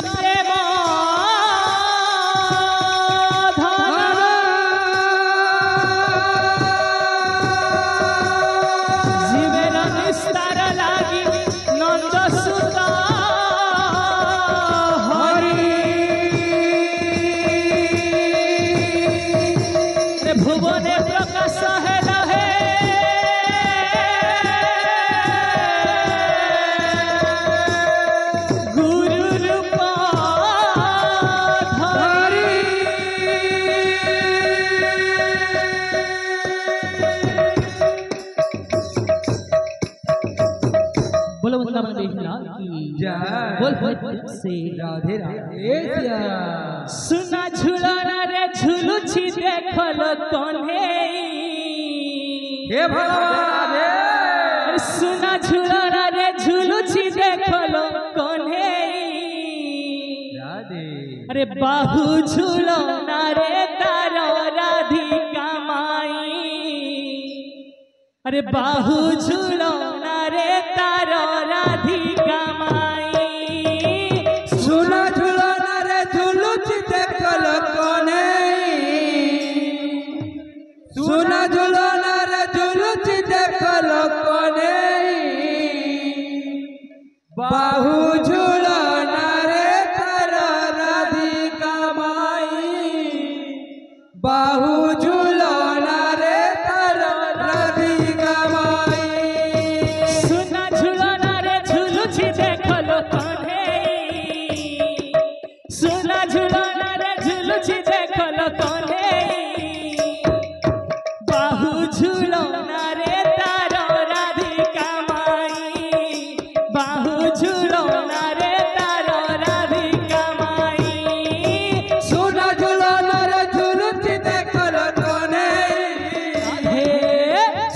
प्रेम जीवन निस्तार लागी नंद सुत हरि भुवने प्रकाश है से राधे राधे सुना झुलाना रे झुलुची देखल कन्हे हे भगवान सुना झुलाना रे झुलुची देखल कन्हे राधे अरे बाहु झुलाना रे तारो राधिका माई अरे बाहु झुलाना रे तारो राधिका माई सुना झुलाना रे झुलुची देखल कने सुना झुलाना रे झुलुची देखल कने बाहु झुलाना रे तारा राधिका माई बाहु झुलाना रे तारा राधिका माई सुना झुलाना रे झुलुची देखल कने सुना झुलाना रे झुलुची देखल कने बाहु झुलाना रे तारो राधिका माई बाहु झुलाना रे तारो राधिका माई सुना झुलाना रे झुलुची देखल कने हे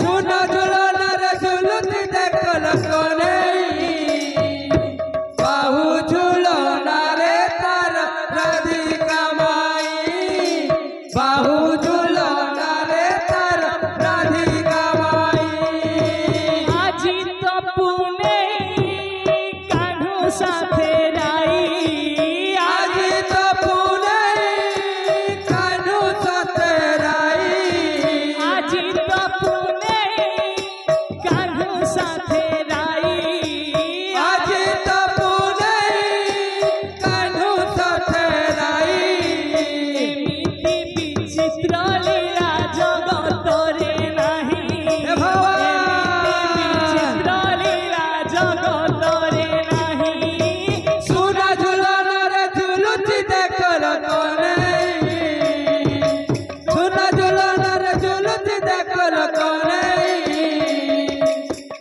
सुना झुलाना रे झुलुची देखल कने बाहु झुलाना रे तारा राधिका माई बाहु झुलाना रे तारा राधिका माई आजी तो पुणे कान्हू साथे राई आज तो पुणे कान्हू साथे राई आजी तो पुणे कान्हू साथे राई आज तो पुणे कान्हू साथे राई एमिति विचित्र लीला जगतरे नाही हे भगवान विचित्र लीला जगतरे नाही सुना झुलाना रे झुलुची देखल कने सुना झुलाना रे झुलुची देखल कने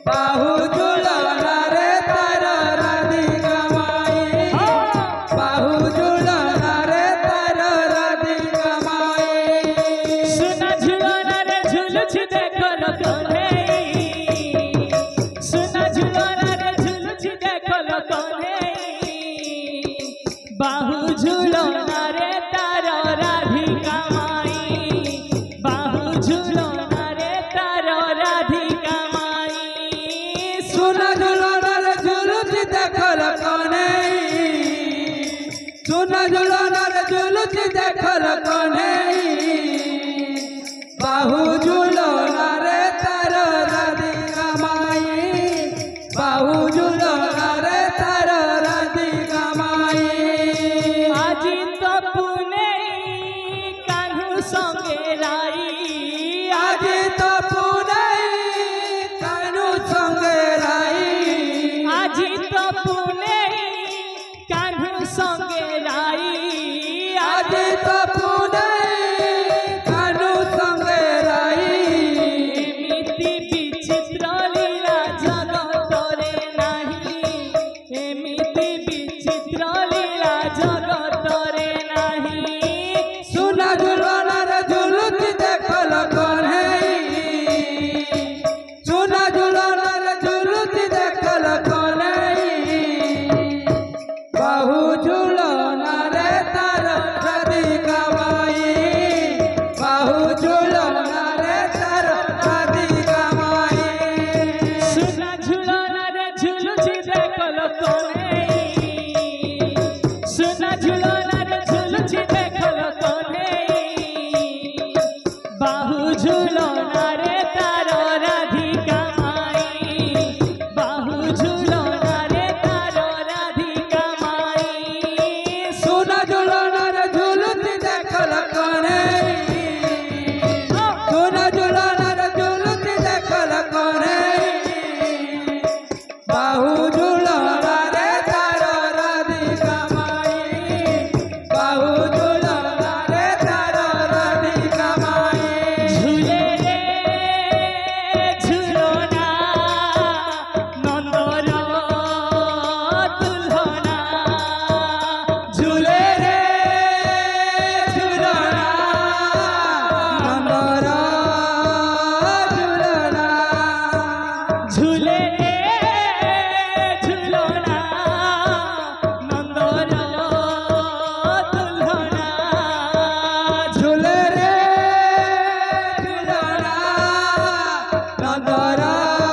बाहु झुलाना रे तारा राधिका माई बाहु झुलाना रे तारा राधिका माई सुना झुलाना रे झुलुची देखल कन्हे सुना झुलाना रे झुलुची देखल कन्हे बाहु झुलाना रे तारो राधिका माई बाहु झुलाना रे तारो राधिका माई রাম